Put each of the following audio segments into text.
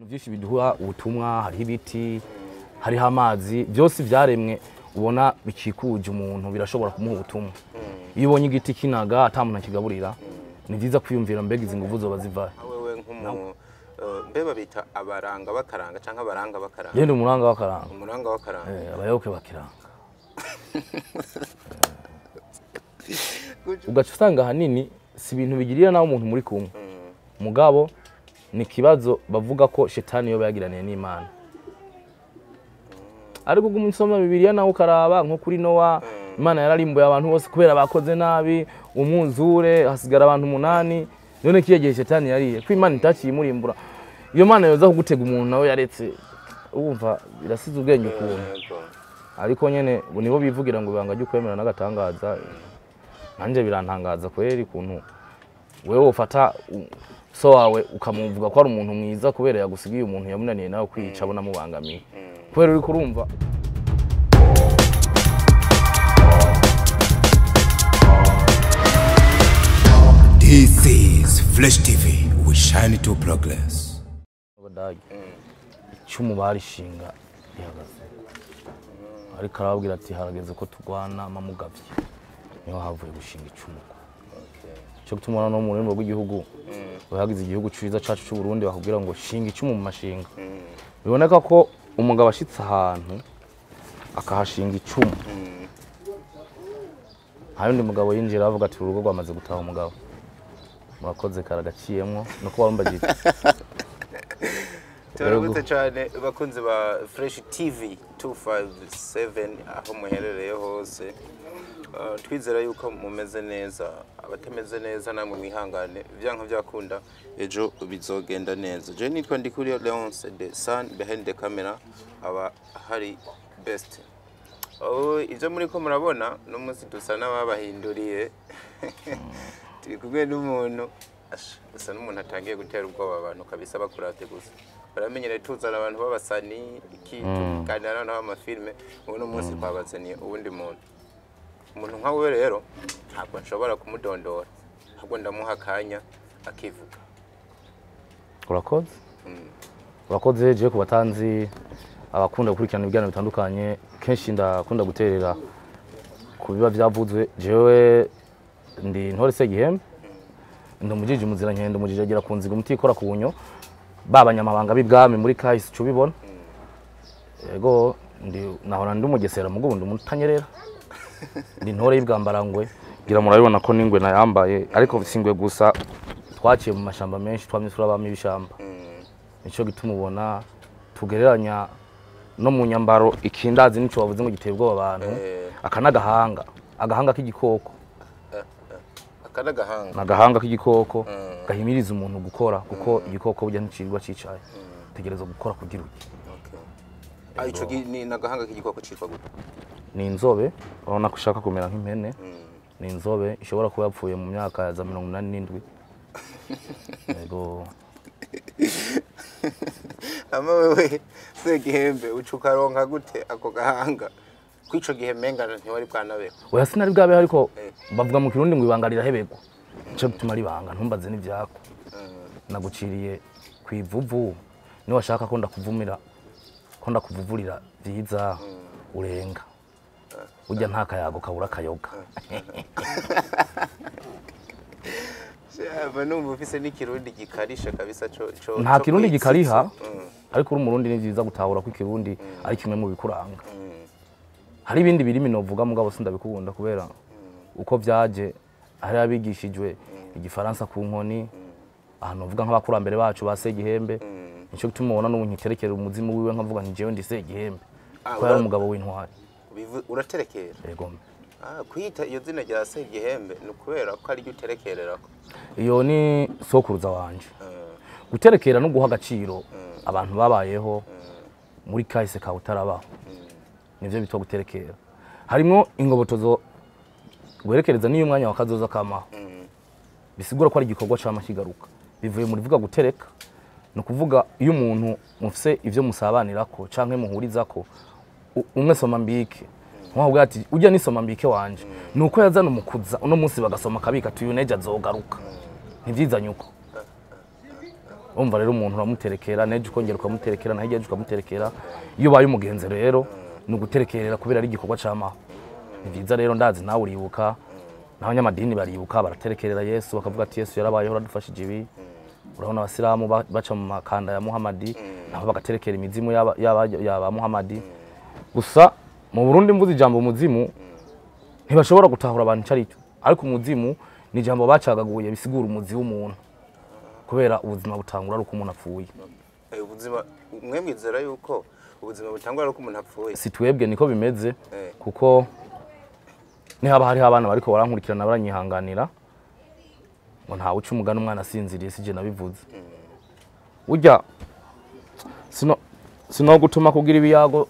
Byinshi biduha ubutumwa, hari ibiti, hari amazi, byose byaremwe ubona bikikuje umuntu birashobora kumuha ubutumwa. Iyo ubonye igiti kinaga atamuntu akigaburira, ni byiza kwiyumvira mbega izi nguvu zoba zivahe. Wewe nk'umuntu mbeba bita abaranga bakaranga canke abaranga bakaranga. Yende umuranga bakaranga. Umuranga bakaranga. Abayoboke bakiranga. Ugaca usanga hanini si ibintu bigirira nawe umuntu muri kumwe. Mugabo ni kibazo bavuga ko shetani yoba yagiraniye n'Imana. Ariko gumusoma Bibiliya nawe ukaraba nko kuri Nowa, Imana yararimbuye abantu bose kubera bakoze nabi, umwuzure hasigara abantu 8. None kiyegeje shetani yariye ko Imana itaciye imurimbura. Iyo Mana yoza kugutega umuntu nawe yaretse urumva birasize ubwenge ukuntu. Ariko nyene nibo bivugira ngo banga kwemera n'agatangaza. Nanje birantangaza kweri kuntu wewe ufata so wawe ukamuvuga ko ari umuntu mwiza kubera yagusigiye umuntu yamunaniye nawe kwica abona mubangamiye. Kubera uri kurumva This is Flash TV. We shine to progress. Abadagi cyumu barishinga ihagaze. Ariko arababwira ati harageze ko tugwana amamugavye. Niho havuye gushinga icumu. Cyo gutuma no mu rurimi rw'igihugu bahagize igihugu ciza cacu cy'u Burundi bakubwira ngo shinga icumu mu mashinga. Biboneka ko umugabo ashitse ahantu akahashinga icumu. Hayundi mugabo yinjira avuga ati urugo rwamaze gutaha umugabo. Murakoze karagaciyemwo no kuba rumbagije. Turabutse cyane bakunze ba Fresh TV 257 aho muherereye hose. Twizera yuko mumeze neza, abatemeze neza namwe mwihangane byanka byakunda ejo bizogenda neza. Je nitwa Ndikuriyo Leonce de Sun behind the camera aba hari best. Ivyo muri ko murabona no munsi dusa n'ababahinduriye. Turi kumwe n'umuntu gusa n'umuntu atangiye gutera ubwoba abantu kabisa bakurate gusa. Baramenyere tuzana abantu babasani ikintu kanana n'amafilme uno munsi twabazaniye ubundi muntu. Umuntu nka we rero ntabwo nshobora kumudondora ahubwo ndamuha akanya akivuga. Urakoze? Urakoze je kubatanzi abakunda gukurikirana ibiganiro bitandukanye kenshi ndakunda guterera ku biba byavuzwe. Jewe ndi Ntore Segihembe ndumujije umuzira nkende umujije agira kunziga umutikora ku bunyo babanyamabanga b'ibwami muri kahise cyo bibona. Yego ndi nahora ndi umugesera mugubundi umutanyerera. Ndi Ntore y'ibwambarangwe gira murabibona ko ningwe nayambaye ariko singwe gusa twaciye mu mashamba menshi twamyisura abami bishamba. Nico gituma ubona tugereranya no mu nyambaro ikindazi nico bavuze ngo gitebwa abantu akanagahanga agahanga k'igikoko nagahanga k'igikoko gahimiriza umuntu gukora kuko igikoko burya nticirwa cicaye tegereza gukora kugira uki. Ico ni nagahanga k'igikoko citwa gute? Ni inzobe urabona ko ushaka kumera nk'impene. Ni inzobe ishobora kuba yapfuye mu myaka ya 87. Yego ama wewe Segihembe ucukaronka gute ako gahanga kwico gihe mengana ntiwari bwanabeho? Oya sinari bwabe ariko bavuga mu Kirundi ngo ibangarira hebego. Cyo bituma ribanga ntumbaze n'ivyako. Naguciriye kwivuvu ni washaka ko ndakuvumira ko ndakuvuvurira byiza urenga. Ujya nta kayago kabura kayoga. Aba numva ufise n'ikirundi gikarisha kabisa cyo nta kirundi gikariha ariko uri umurundi ni byiza gutahura ko ikirundi ari kimwe mu bikuranga. Hari ibindi birimi novuga mugabo sindabikunda kubera uko byaje hari abigishijwe igifaransa ku nkoni ahantu uvuga nk'abakurambere bacu ba Segihembe. Nico gituma ubona n'ubu nkiterekera umuzimu wiwe nkavuga nti jewe ndi Segihembe ko yari umugabo w'intwari. Uraterekera? Yego. Kwita iyo zina rya Segihembe nukubera ko ari uterekererako. Iyo ni sokuruza wanje. Guterekera no guha agaciro abantu babayeho muri kahise ka utarabaho. Nivyo bitwa guterekera. Harimo ingobotozo gwerekereza niyo mwanya wakazoza kamaho. Bisigura ko ari igikorwa cyama kigaruka. Bivuye muri vuga gutereka no kuvuga iyo umuntu mufise ivyo musabanirako canke muhurizako umwe soma mbike nkavuga ati ujya nisoma mbike wanje nuko yazana umukuza uno munsi bagasoma kabika tuyu neja azogaruka ntivyizanye uko umva rero umuntu uramuterekera neje ukongera ukamuterekera naho igihe ukamuterekera iyo baye umugenzi rero ni uguterekerera kubera ari igikorwa cy'amaho ni byiza rero ndazi nawe uribuka n'abanyamadini baribuka baraterekerera Yesu bakavuga ati Yesu yarabayeho radufashije ibi urabona abasilamu baca mu makanda ya Muhammadi nabo bagaterekera imizimu yaba Muhammadi gusa mu Burundi mvuze ijambo umuzimu ntibashobora gutahura abantu cyaricyo ariko umuzimu ni ijambo bacagaguye bisigura umuzi w'umuntu kubera ubuzima butangura ari uko umuntu apfuye ubuzima mwemwizera yuko ubuzima butangura ari uko umuntu apfuye si twebwe niko bimeze kuko nihaba hariho abana bariko barankurikirana baranyihanganira ngo ntawe uca umugani umwana asinziriye sije nabivuze urya sino gutuma kugira ibiyago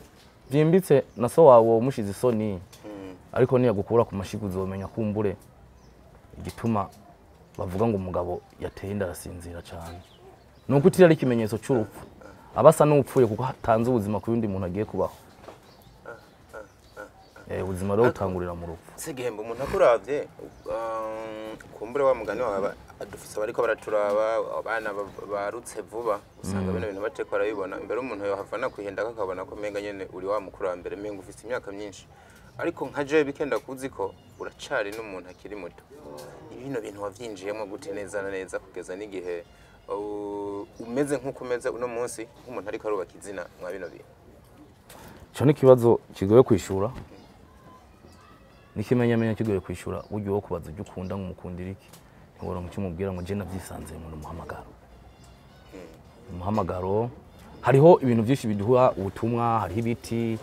byimbitse na so wawe umushize isoni ariko niya gukura ku mashigo uzomenya kumbure igituma bavuga ngo umugabo yateye inda arasinzira cyane nuko utira ari ikimenyetso cy'urupfu abasa n'upfuye kuko hatanze ubuzima ku yundi muntu agiye kubaho ubuzima rero utangurira mu rupfu segihembe umuntu akuravye kumbure wa mugani wawe adufise bariko baraturaba abana barutse vuba usanga bino bintu bateko barabibona mbere umuntu yohavana kwihenda akabona ko menga nyene uri wa mukurambere menga ufise imyaka myinshi ariko nka je bikenda kuzi ko uracari n'umuntu akiri muto ibino bintu wavyinjiyemo gute neza na neza kugeza n'igihe umeze nk'uko umeze uno munsi nk'umuntu ariko arubaka izina mwa bino bintu cyo ni kibazo kigoye kwishura nikimenyamenya kigoye kwishura buryo wo kubaza ujye ukunda nk'umukundira iki ngora mucyo mubwira ngo je navyisanze mu muhamagaro hariho ibintu byinshi biduha ubutumwa hariho ibiti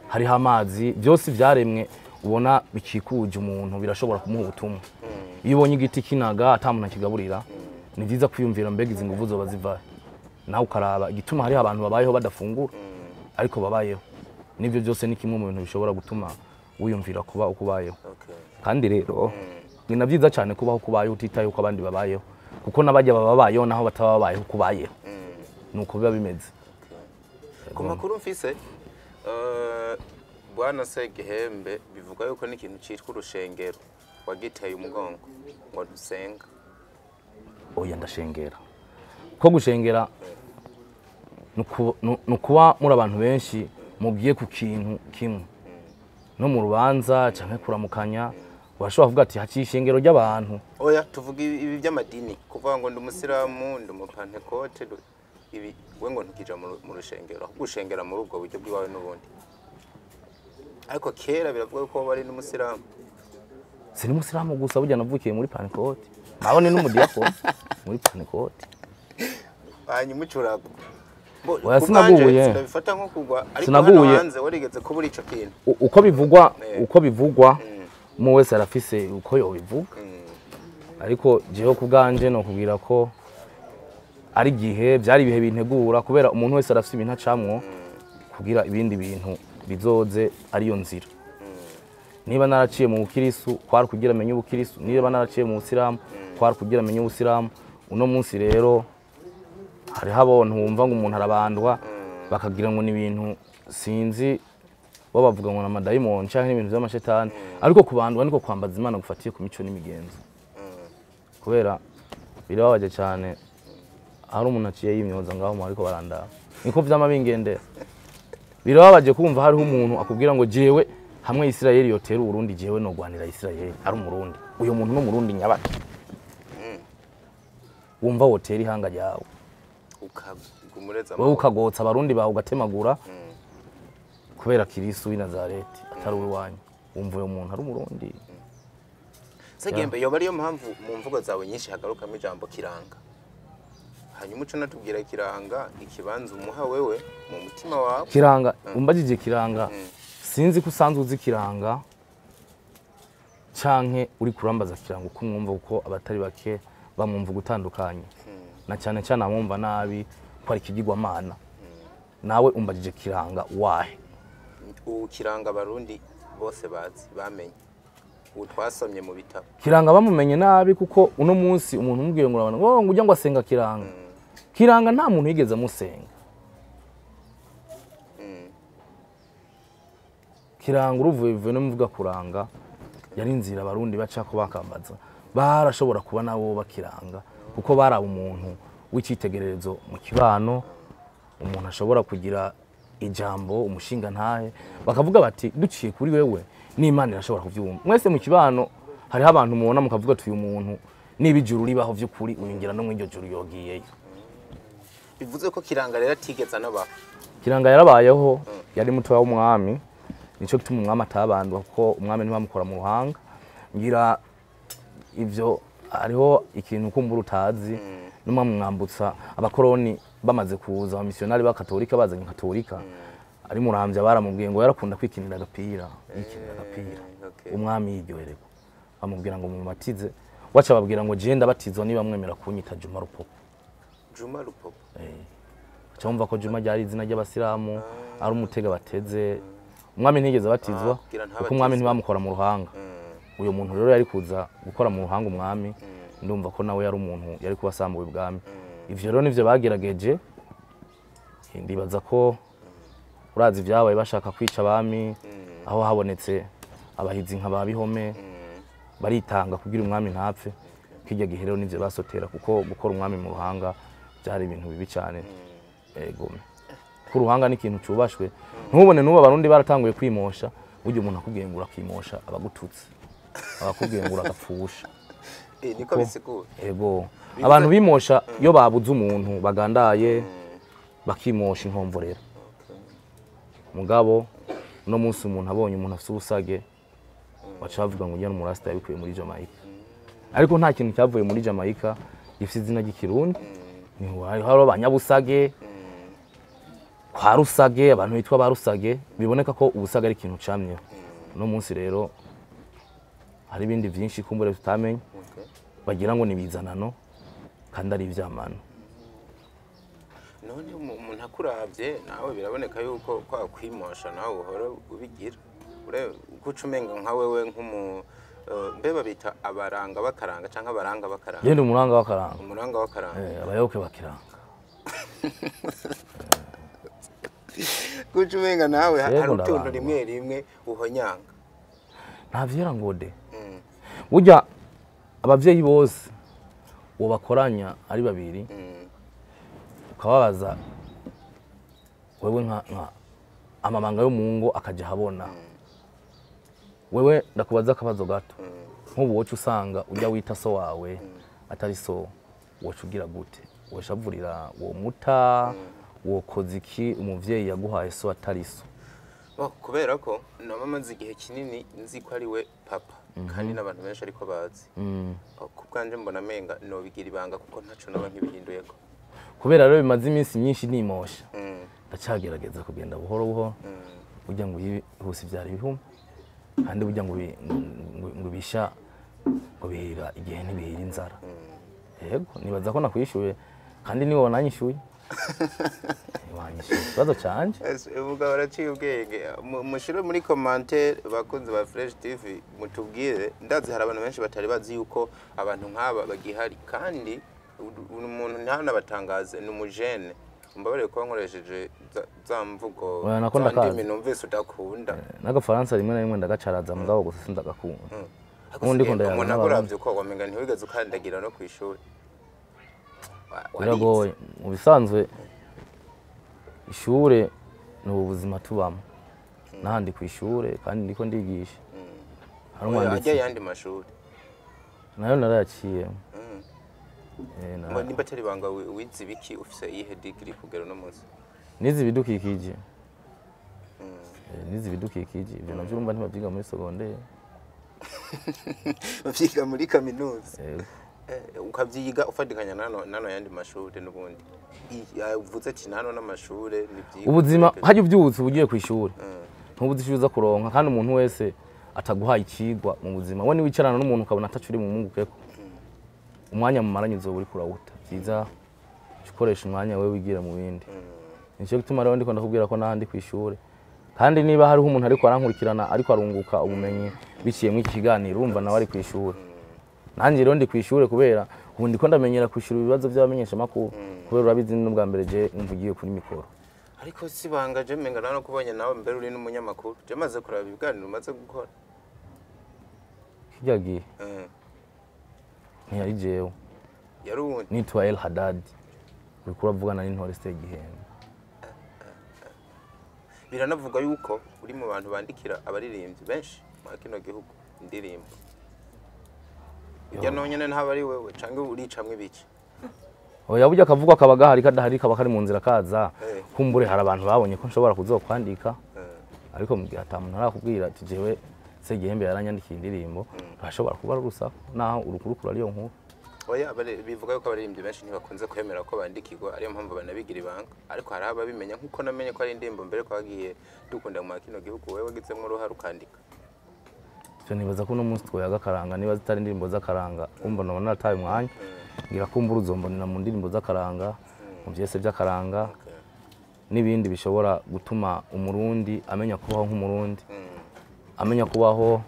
hariho amazi byose byaremwe ubona bikikuje umuntu birashobora kumuha ubutumwa iyo ubonye igiti kinaga atamuntu akigaburira ni byiza kwiyumvira mbega izi nguvu zoba ziva nawe ukaraba igituma hariho abantu babayeho badafungura ariko babayeho nibyo byose ni kimwe mu bintu bishobora gutuma wiyumvira kuba ukubayeho kandi rero ni nabyiza cyane kubaho kubayeho utitaye uko abandi babayeho kuko nabajya babayeho naho batababayeho kubayeho nuko biba bimeze ku makuru mfise bwana Segihembe bivuga yuko ni ikintu cyitwa urushengero wagiteye umugongo ngo dusenga oya ndashengera ko gushengera nukuba muri abantu benshi mugiye ku kintu kimwe no mu rubanza cyangwa kuramukanya urashobora kuvuga ati haciye ishengero ry'abantu oya tuvuga ibi by'amadini kuvuga ngo ndi umusiramu ndi umupantekote ibi we ngo ntukija mu rushengero ahubwo ushengera muri ubwo buryo bw'iwawe n'ubundi ariko kera biravuga ko bari n'umusiramu siri umusiramu gusa burya navukiye muri pantekote naho ni n'umudiakoni muri pantekote hanyuma ucurago oya sinaguye sinabifata nko kugwa ariko hano hanze warigeze ko buri ico kintu uko bivugwa mu wese arafise uko yobivuga ariko jeho kubganje no kugira ko ari gihe byari bihe bintegura kubera umuntu wese arafise ibintu acamwo kugira ibindi bintu bizoze ariyo nzira niba naraciye mu bukirisu kwari kugira menye ubukirisu niba naraciye mu busilamu kwari kugira menye ubusilamu uno munsi rero hari habontu wumva ngo umuntu arabandwa bakagira ngo ni ibintu sinzi bo bavuga ngo na madayimoni cyangwa ibintu by'amashetani ariko kubandwa niko kwambaza Imana gufatiye ku mico n'imigenzo kubera birababaje cyane hari umuntu aciye yimyoza ngaho mu ariko barandaba niko vy'amabingende birababaje kumva hariho umuntu akubwira ngo jewe hamwe Isirayeli yotera Uburundi jewe no gwanira Isirayeli ari umurundi uyo muntu no murundi nyabaki wumva wotera ihanga ryawe wowe ukagotsa abarundi bawe ugatemagura kubera Kristo w'i Nazareti atari uwanyu wumva uyo muntu ari umurundi Segihembe yoba ariyo mpamvu mu mvugo zawe nyinshi hagarukamo ijambo kiranga hanyuma uco natubwira kiranga ikibanza umuha wewe mu mutima wawe kiranga umbajije kiranga sinzi ko usanzwe uzi kiranga canke uri kurambaza kiranga uko mwumva uko abatari bake bamwumva gutandukanye na cyane cyane amwumva nabi ko ari kigirwa mana nawe umbajije kiranga wahe kiranga abarundi bose bazi bamenye utwasomye mu bitabo kiranga bamumenye nabi kuko uno munsi umuntu umubwiye ngo urabana ngo ujya ngo asenga kiranga kiranga nta muntu yigeze amusenga kiranga uruvuye bivuye no muvuga kuranga yari inzira abarundi baca ko bakambaza barashobora kuba nabo bakiranga kuko baraba umuntu w'icitegererezo mu kibano, umuntu ashobora kugira ijambo umushinga ntahe, bakavuga bati duciye kuri wewe n'Imana irashobora kuvyumva. Mwese mu kibano hariho abantu mubona mukavuga ati uyu muntu niba ijuru ribaho vy'ukuri uyingira no mw'iryo juru yogiyeyo. bivuze ko Kiranga rero atigeze anabaho. Kiranga yarabayeho, yari mutoya w'umwami, nico gituma umwami atabandwa kuko umwami ntibamukora mu ruhanga. Ngira ivyo hariho ikintu kumbura utazi, n'umwami mwambutsa abakoroni bamaze kuza abamisiyonari b'akatolika bazanye katolika, ari Muramvya baramubwiye ngo yarakunda kwikinira agapira, yikinira agapira. Umwami yiryohererwa bamubwira ngo mumatize, waca babwira ngo je ndabatizwa niba mwemera kunyita Juma Rupopo. Juma Rupopo. Cyumva ko Juma ryari izina ry'abasilamu, ari umutega bateze. Umwami ntigeze batizwa kuko umwami ntibamukora mu ruhanga. Uyo muntu rero yari kuza gukora mu ruhanga umwami, ndumva ko nawe yari umuntu yari kubasambuye ubwami. Ivyo rero nivyo bagerageje, ndibaza ko urazi vyabaye bashaka kwica abami, aho habonetse abahizi nka babihome baritanga kugira umwami ntapfe. Kirya gihe rero nivyo basotera kuko gukora umwami mu ruhanga byari ibintu bibi cyane. Ego ku ruhanga ni ikintu cubashwe, ntubone n'ubu abarundi baratanguye kwimosha, burya umuntu akubwiye ngo urakimosha abagututse, abakubwiye ngo uragapfusha. Niko bisigura. Ego abantu bimosha iyo babuze umuntu bagandaye bakimosha inkomvorera. Mugabo no munsi umuntu abonye umuntu afite ubusage baca bavuga ngo njye n'umurasta yabikuye muri Jamaica, ariko nta kintu cyavuye muri Jamaica gifite izina ry'ikirundi. Niho hariho abanyabusage kwa Rusage, abantu bitwa ba Rusage, biboneka ko ubusage ari ikintu camye. No munsi rero hari ibindi byinshi kumbure tutamenye, bagira ngo nibizanano kandi ari ivyamano. None umuntu akuravye nawe biraboneka yuko kwa kwimosha nawe uhora ubigira. Kuca umenga nka wewe nk'umu mbeba bita abaranga bakaranga canke abaranga bakaranga. Yende umuranga wakaranga. Umuranga wakaranga. Abayoboke bakiranga. Kuca umenga nawe hari utuntu rimwe rimwe uhonyanga. Ntavyera ngode. Burya abavyeyi bose uwo bakoranya ari babiri, ukababaza wewe nka amabanga yo mu ngo akaje habona. Wewe ndakubaza akabazo gato, nk'ubu wocu usanga ujya wita so wawe atari so, wocu ugira gute? Weshavurira uwo muta, wokoze iki umuvyeyi yaguhaye so atari so? Kubera ko namaze igihe kinini nzi ko ari we papa, kandi n'abantu benshi ariko bazi. Kubwanje mbona menga no bigira ibanga kuko ntaco naba nkibihinduyeko. Kubera rero bimaze iminsi myinshi nimosha, ndacagerageza kugenda buhoro buhoro, burya ngo yihuse byari bihuma, kandi burya ngo bisha ngo bihira igihe ntibihira inzara. Yego nibaza ko nakwishuye kandi niwe wananyishuye. Wanyishuye bazo canje. Uvuga baraciye ubwenge. Mushire muri commentaire bakunze ba Fresh TV mutubwire, ndazi hari abantu benshi batari bazi yuko abantu nk'aba bagihari, kandi umuntu ntana batangaze n'umujene. Mbabare ko nkoresheje za mvugo zandi numvise udakunda. N'agafaransa rimwe na rimwe ndagacaraza mugabo gusa sindagakunda. Undi ko ndayanga. Umuntu akuravye ko wamenga ntiwigeze ukandagira no kwishuri. Biragoye mu bisanzwe ishure ni ubuzima tubamo. Nahandi kwishure kandi ndiko ndigisha. Hari umwanditsi yandi mashuri. Nayo narayaciye. Ngo nimba tari banga wize biki ufise iyihe degree kugera no munsi? Nize ibidukikije. Nize ibidukikije, ibyo navyo urumva ntibavyiga muri secondaire. Bavyiga muri kaminuza. Ukavyiga ufatikanya nano yandi mashuri n'ubundi. Uvuze ati nano n'amashure nivyiga. Ubuzima haje uvyutse ugiye kwishura. Ntubuzishuza kuronka kandi umuntu wese ataguhaye ikigwa mu buzima. We ni wicarana n'umuntu ukabona atacuri mu mungukeko. Umwanya mumaranye uzoba uri kurawuta. Byiza ukoresha umwanya wewe wigira mu bindi. Nico gituma rero ndiko ndakubwira ko nahandi kwishura. Kandi niba hariho umuntu ariko arankurikirana ariko arunguka ubumenyi biciye mu iki kiganiro urumva nawe ari kwishura. Nanjye rero ndi kwishura kubera ubu ndiko ndamenyera kwishura ibibazo by'abamenyesha makuru, kubera urabizi n'ubwa mbere je mvugiye kuri mikoro. Ariko sibanga je menga nano kubonye nawe mbere uri n'umunyamakuru. Je maze kuraba ibiganiro maze gukora. Kijagi. Ntiyari jewe. Yari uwundi. Nitwa El Haddad. uriko uravugana n'intore Segihembe. Biranavuga yuko uri mu bantu bandikira abaririmbyi benshi mu kino gihugu indirimbo. Ujya nonyene ntaba ari wewe canke uricamwe biki? Oya burya akavuga kaba gahari kadahari kaba kari mu nzira kaza. Kumbure hari abantu babonye ko nshobora kuzokwandika. Ariko mu gihe atamuntu arakubwira ati jewe Segihembe yaranyandikiye indirimbo, urashobora kuba rurusaho naho urukurukura ariyo nkuru. Oya bivuga yuko abaririmbyi benshi ntibakunze kwemera ko bandikirwa, ariyo mpamvu banabigira ibanga. Ariko hari ababimenya nkuko namenye ko ari indirimbo mbere ko bagiye dukunda mu kino gihugu, wewe wagizemwo uruhara ukandika. Cyo nibaza ko no munsi twoyaga karanga niba zitari indirimbo z'akaranga, umva nabona nataye umwanya. Ngira kumbura uzombonera mu ndirimbo z'akaranga, mu byese by'akaranga. N'ibindi bishobora gutuma umurundi amenya kubaho nk'umurundi. Amenya kubaho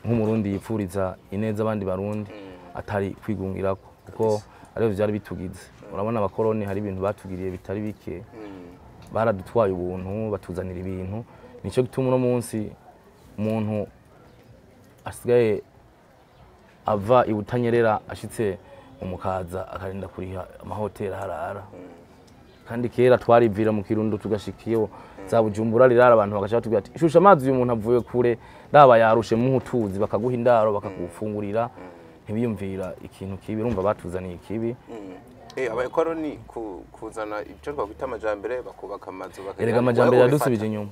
nk'umurundi yipfuriza ineza abandi barundi. Atari kwigungirako kuko ariyo byari bitugize. Urabona abakoroni hari ibintu batugiriye bitari bike, baradutwaye ubuntu batuzanira ibintu. Nico gituma uno munsi umuntu asigaye ava ibutanyerera ashitse umukaza akarinda kuriha amahoteli harara. Kandi kera twarivira mu Kirundo tugashikiyo za Bujumbura rirara abantu bagacha batubwira ati ishusha amazi uyu muntu avuye kure ndaba yarushe mu hutuzi bakaguha indaro bakakufungurira. Ntibiyumvira ikintu kibi urumva batuzaniye ikibi. Abakoroni kuzana icyo twakwita amajambere bakubaka amazu erega amajambere yadusubije inyuma.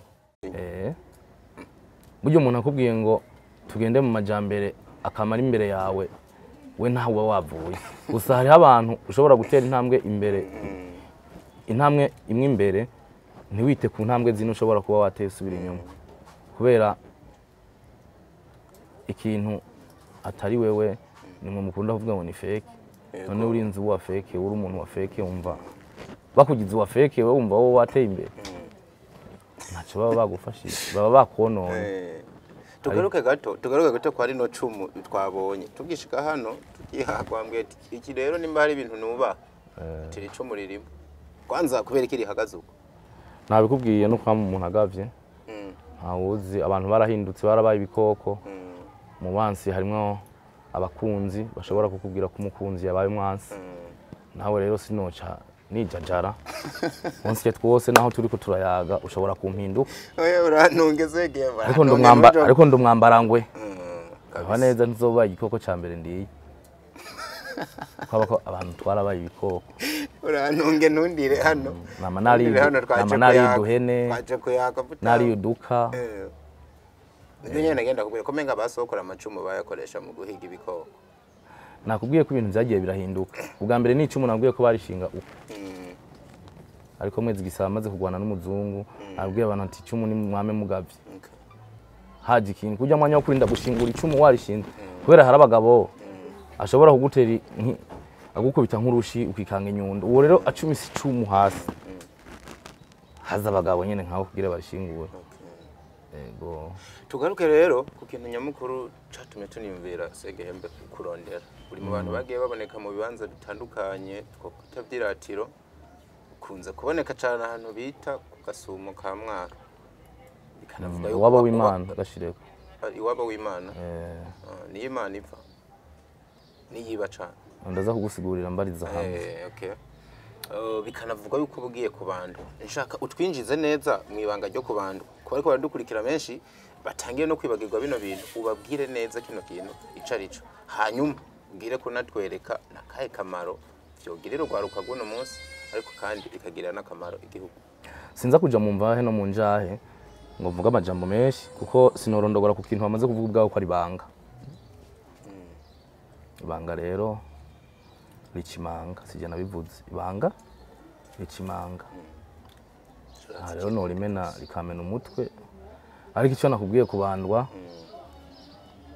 Buryo umuntu akubwiye ngo tugende mu majambere akamara imbere yawe we ntawe wavuye. Gusa hari abantu ushobora gutera intambwe imbere, intambwe imwe imbere ntiwite ku ntambwe zino ushobora kuba wateye subira inyuma kubera ikintu atari wewe. Ni mu mukunda kuvuga ngo ni fake. None uri inzu wa fake, uri umuntu wa fake umva bakugize wa fake we umva wowe wateye imbere. Ntaco baba bagufashije, baba bakonona. Tugaruke gato kwa rino cumu twabonye. Tugishika hano tugihagwambwe iki rero nimba hari ibintu nuba. Tiri icumu ririmo. Kwanza kubera iki rihagaze uko. Nabikubwiye no kwa umuntu agavye. Ntawuzi abantu barahindutse barabaye ibikoko. Mu bansi harimo abakunzi bashobora kukubwira ko umukunzi yabaye umwansi. Nawe rero sinoca nijajara. Onse twose naho turiko turayaga ushobora kumpinduka. Oya uranungeze gema. Ariko ndumwambarangwe. Aba neza nzoba igikoko ca mbere ndiye. Kwaba ko abantu twarabaye ibikoko. Uranunge ntundire hano. Mama nari duhene. Nari uduka. Ndunya nagenda kubwira ko menga basokora amacumu bayakoresha mu guhiga ibikoko. Nakubwiye ko ibintu byagiye birahinduka. Ubwa mbere ni icumu nabwiye ko barishinga uko. Ariko mwezi gisaba maze kugwana n'umuzungu, nabwiye abantu ati icumu ni mwame mugavye. Haji ikintu kujya mwanya wo kurinda gushingura icumu warishinze. Kubera hari abagabo ashobora kugutera agukubita nk'urushi ukikanga inyundo. Uwo rero acumisa icumu hasi. Haza abagabo nyene nkaho kugira barishingure. Ego. Tugaruke rero ku kintu nyamukuru catumye tunimvira Segihembe kurondera. Uri mu bantu bagiye baboneka mu bibanza bitandukanye two kutavyiratiro. Kunze kuboneka cyane ahantu bita ku Gasumo ka Mwaro. Bikanavuga yuko waba w'Imana gashireko. Iwaba w'Imana. Ni Imana ipfa. Ni yiba cyane. Ndaza kugusigurira mbariza hamwe. Okay. Bikanavuga yuko bugiye ku bantu. Nshaka utwinjize neza mu ibanga ryo ku bantu. Ko ariko baradukurikira menshi batangiye no kwibagirwa bino bintu ubabwire neza kino kintu icarico. Hanyuma ubwire ko natwereka nakahe kamaro vyogirira rwaruka guno munsi ariko kandi bikagira nakamaro igihugu. Sinza kuja mu mvahe no mu njahe ngo mvuga amajambo menshi kuko sinorondogora ku kintu bamaze kuvuga ubwaho ko ari banga. Ibanga rero ricimanga sije nabivuze. Ibanga ricimanga. Rero no rimena rikamena umutwe. Ariko icyo nakubwiye kubandwa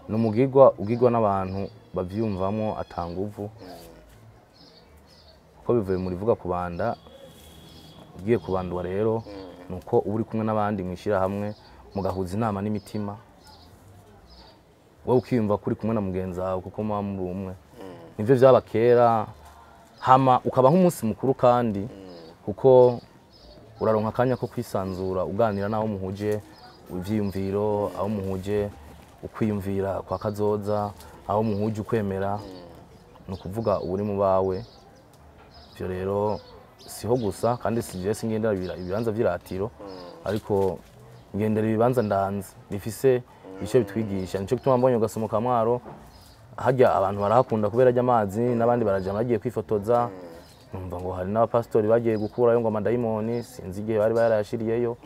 numugirwa ugirwa n'abantu bavyumvamo atanguvu. Ko bivuye muri vuga kubanda ugiye kubandwa rero nuko uri kumwe n'abandi mwishira hamwe mugahuza inama n'imitima. Wowe ukiyumva kuri kumwe na mugenzi wawe kuko muba muri umwe. Nivyo vyaba kera hama ukaba nk'umunsi mukuru kandi kuko uraronka akanya ko kwisanzura uganira naho muhuje ivyiyumviro, aho muhuje ukwiyumvira kwa kazoza, aho muhuje ukwemera no kuvuga uri mu bawe. Byo rero siho gusa kandi sije singendera ibibanza vy'iratiro ariko ngendera ibibanza ndanze bifise icyo bitwigisha nico gituma mbonye ugasomoka Mwaro hajya abantu barahakunda kubera ajya amazi n'abandi baraja bagiye kwifotoza numva ngo hari n'abapastori bagiye gukurayo ngo amadayimoni sinzi igihe bari barayashiriyeyo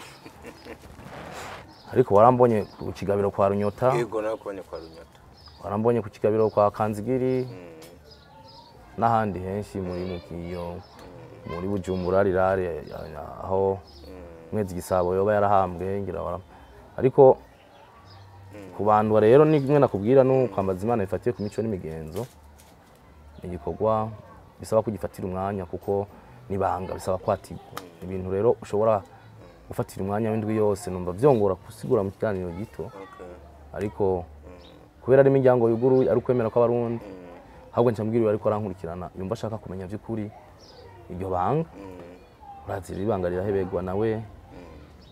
ariko warambonye ku kigabiro kwa Runyota yego nakubonye kwa Runyota warambonye ku kigabiro kwa Kanzigiri n'ahandi henshi muri mukiyo muri Bujumbura rirare aho Mwezi Gisabo yoba yarahambwe ngira wara ariko ku bantu rero ni kimwe nakubwira no kwambaza Imana ifatiye ku mico n'imigenzo igikorwa bisaba kugifatira umwanya kuko nibanga bisaba kwatigwa ibintu rero ushobora gufatira umwanya w'indwi yose numva vyongora kusigura mu kiganiro gito ariko kubera ari imiryango yuguruye ari kwemera ko abarundi ahubwo ncambwiriwe ariko arankurikirana yumva ashaka kumenya vy'ukuri iryo banga urazira ibanga rirahebegwa nawe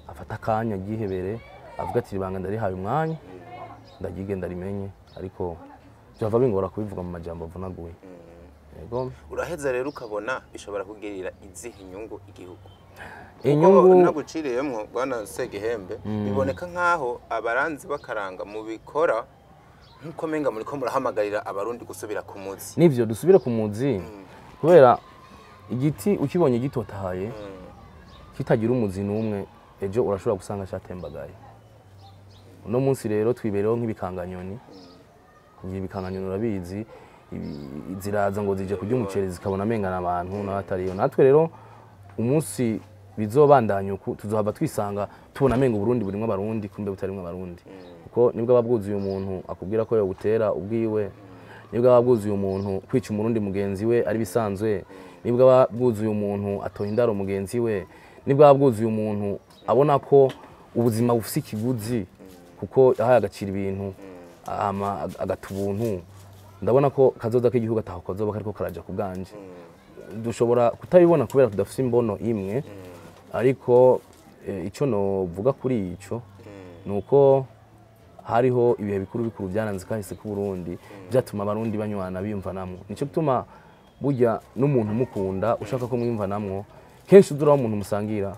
afata akanya gihebere avuga ati ibanga ndarihaye umwanya ndagigenda rimenye ariko byava bingora kubivuga mu majambo avunaguye yego uraheza rero ukabona bishobora kugirira izihe inyungu igihugu inyungu naguciriyemwo bwana Segihembe biboneka nkaho abaranzi bakaranga mu bikora nkuko menga muri ko murahamagarira abarundi gusubira ku muzi nivyo dusubire ku muzi kubera igiti ukibonye gitotahaye kitagira umuzi numwe ejo urashobora gusanga cyatembagaye uno munsi rero twibereho nk'ibikanganyoni ibikanganyoni urabizi ziraza ngo zije kurya umuceri zikabona amengana abantu n'abatariyo natwe rero umunsi bizobandanya uku tuzohava twisanga tubona amenga Burundi burimwe abarundi kumbe butarimwe abarundi kuko nibwo ababwuzuye umuntu akubwira ko yogutera ubwiwe nibwo ababwuzuye umuntu kwica umurundi mugenzi we ari bisanzwe nibwo ababwuzuye umuntu atoha indaro mugenzi we nibwo ababwuzuye umuntu abona ko ubuzima bufise ikiguzi kuko yahaye agacira ibintu agata ubuntu ndabona ko kazoza k'igihugu ataho kazoba kariko karaja ku bwanje dushobora kutabibona kubera tudafise imbono imwe ariko ico novuga kuri ico nuko hariho ibihe bikuru bikuru byaranze kahise ku Burundi byatuma abarundi banywana biyumvanamwo nico gituma burya n'umuntu mukunda ushaka ko mwimvanamwo kenshi uzuraho umuntu musangira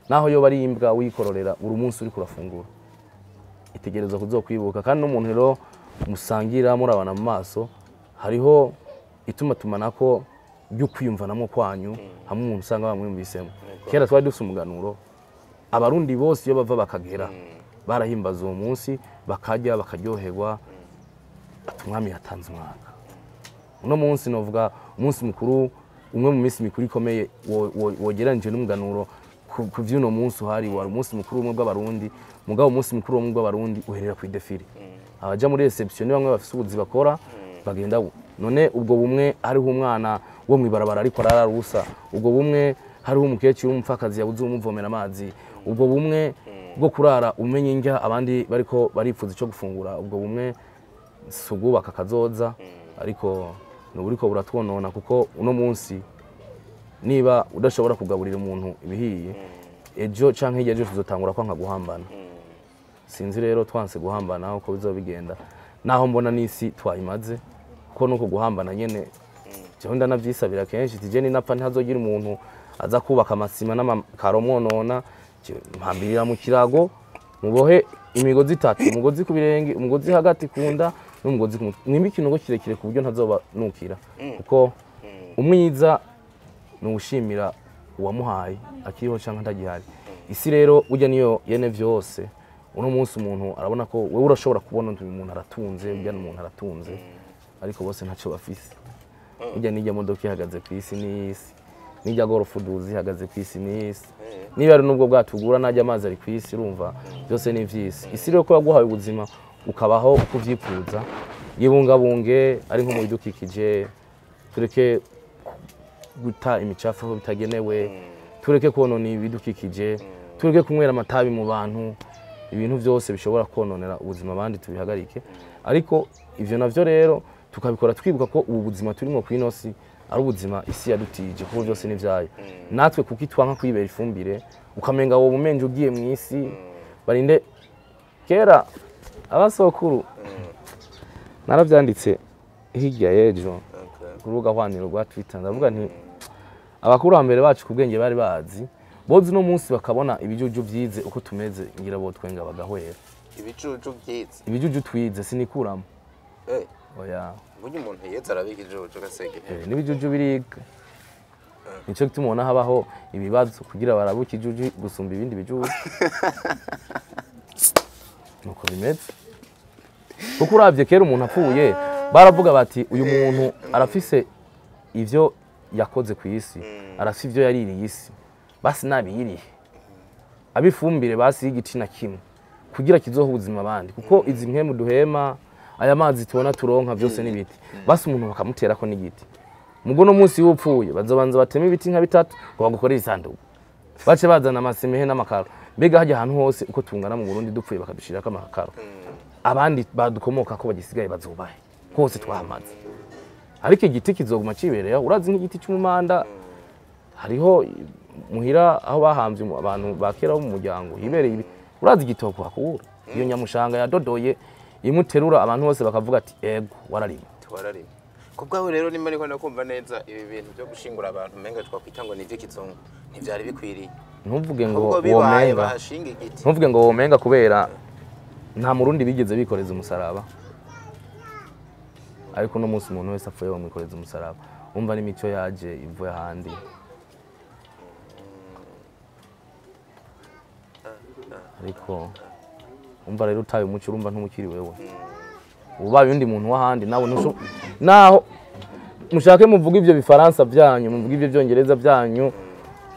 naho yo bari imbwa wikororera buri munsi uri kurafungura itegereza kuzokwibuka kandi n'umuntu rero musangira murabana mu maso hariho ituma tumanako byo kwiyumvanamo kwanyu hamwe umuntu usanga bamwumvisemo kera twari dufite umuganuro abarundi bose iyo bava bakagera barahimbaza uwo munsi bakajya bakaryoherwa umwami yatanze umwaka uno munsi novuga umunsi mukuru umwe mu minsi mikuru ikomeye wogeranije n'umuganuro ku vy'uno munsi uhari wari umunsi mukuru umwe bw'abarundi mugabo umunsi mukuru umwe bw'abarundi uherera ku idefile abaja muri reception bamwe bafise ubuzi bakora bagenda none ubwo bumwe hariho umwana wo mwibarabara ariko ararusa ubwo bumwe hariho umukecuru w'umupfakazi yabuze umuvomera amazi ubwo bumwe bwo kurara umenye njya abandi bariko baripfuza ico gufungura ubwo bumwe sugubaka kazoza ariko nuburiko buratwonona kuko uno munsi niba udashobora kugaburira umuntu ibihiye ejo canke hirya ejo tuzotangura kwanka guhambana sinzi rero twanse guhambana uko bizobigenda naho mbona n'isi twayimaze kuko nuko guhambana nyene jewe ndanavyisabira kenshi tije ni napfa ntazogira umuntu aza kubaka amasima n'amakaro mwonona mpambirira mu kirago mubohe imigozi itatu umugozi ku birenge umugozi hagati kunda n'umugozi ku mutwe nimba ikinogo kirekire ku buryo ntazoba nukira kuko umwiza ni ugushimira uwamuhaye akiriho canke ntagihari isi rero burya niyo yene vyose uno munsi umuntu arabona ko wewe urashobora kubona umuntu aratunze burya n'umuntu aratunze ariko bose ntaco bafise burya n'ijya modoka ihagaze ku isi n'isi n'ijya gorofu duzi ihagaze ku isi n'isi niba ari nubwo bwatugura najya amazi ari ku isi urumva byose ni vy'isi isi rero ko yaguhaye ubuzima ukabaho uko vyipfuza yibungabunge ari nko mu bidukikije tureke guta imicafu aho bitagenewe tureke konona ibidukikije tureke kunywera amatabi mu bantu ibintu byose bishobora kononera ubuzima abandi tubihagarike ariko ivyo navyo rero tukabikora twibuka ko ubu buzima turimo ku inosi ari ubuzima isi yadutije kuko byose nivyayo natwe kuko itwanka kwibera ifumbire ukamenga wo bumenje ugiye mu isi barinde kera abasokuru naravyanditse hirya yejo kurubuga hwaniro rwa Twitter ndavuga nti abakurambere bacu ku bwenge bari bazi bozi no munsi bakabona ibijuju vyize uko tumeze ngira bo twenga bagahwera ibijuju vyize ibijuju twize sinikuramo oya burya umuntu yetse arabika ijuju gasege n'ibijuju biriga nico gituma habaho ibibazo kugira barabuka ijuju gusumba ibindi bijuju nuko bimeze kuko uravye kera umuntu apfuye baravuga bati uyu muntu arafise ivyo yakoze ku isi arafise ivyo yaririye isi basi nabiyirihe abifumbire basi y'igiti na kimwe kugira kizoha ubuzima abandi kuko izi mpemu duhema aya mazi tubona turonka byose n'ibiti basi umuntu bakamuterako n'igiti mugo no munsi y'upfuye bazobanza batema ibiti nka bitatu ngo bagukorere isanduku bace bazana amasemehe n'amakaro mbega hajya ahantu hose uko tungana mu Burundi dupfuye bakadushirako amakaro abandi badukomoka ko bagisigaye bazubahe hose twahamaze ariko igiti kizoguma cibereye urazi nk'igiti cy'umumanda hariho muhira aho bahamvye abantu bakera bo mu muryango hibereye urazi igitoko hakura iyo nyamushanga yadodoye imuterura abantu bose bakavuga ati ego wararima twararima kubwawe rero nimba ariko nakumva neza ibi bintu byo gushingura abantu menga twakwita ngo nivyo kizungu ntivyari bikwiriye ntuvuge ngo womenga ntuvuge ngo womenga kubera nta murundi bigeze bikoreza umusaraba ariko no munsi umuntu wese apfuye bamwikoreza umusaraba umva n'imico yaje ivuye ahandi ariko umva rero utaye umuco urumva ntumukiri wewe ubaye undi muntu wahandi naho mushake muvuga ivyo bifaransa byanyu muvuga ivyo byongereza byanyu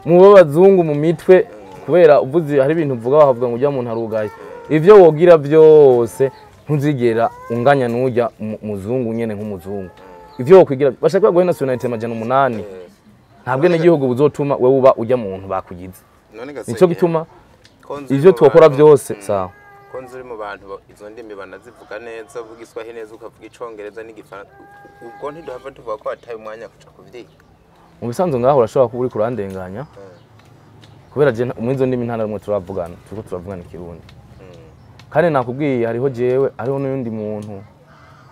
mube bazungu mu mitwe kubera uvuze hari ibintu uvuga bavuga ngo ujya muntu arugaye ivyo wogira byose ntuzigera unganya n'ujya muzungu nyene nk'umuzungu ivyo wokwigira bashaka guhe nationality majana 8 ntabwo n'igihugu buzotuma wewe uba ujya muntu bakugize nico gituma ivyo twokora byose sawa konzi uri mu bantu izo ndimi banazivuga neza uvuga Iswahili neza ukavuga Icongereza n'igifaransa ubwo ntiduhava tuvuga ko hataye umwanya kuca kuvyiga mu bisanzwe ngaho urashobora kuba uri kurandenganya kubera je mu izo ndimi ntana rumwe turavugana turiko turavugana ikirundi kandi nakubwiye hariho jewe hariho n'undi muntu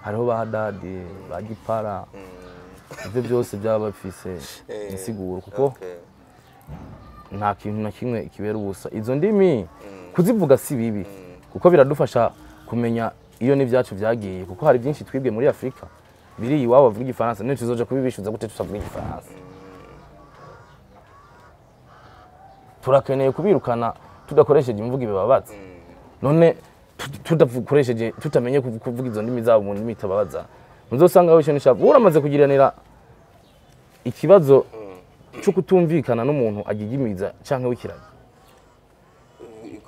hariho bahadadi bagipara ivyo byose byaba bafise insiguro kuko nta kintu na kimwe kibera ubusa izo ndimi kuzivuga si bibi kuko biradufasha kumenya iyo n'ivyacu vyagiye kuko hari byinshi twibwe muri Afrika biri iwabo bavuga igifaransa none tuzoja kubibishuza gute tutavuga igifaransa turakeneye kubirukana tudakoresheje imvugo ibibabaza none tudakoresheje tutamenye kuvuga izo ndimi zabo mu ndimi tababaza muzosanga wisho nishaka uramaze kugiranira ikibazo cyo kutumvikana n'umuntu agigimiza canke wikiraga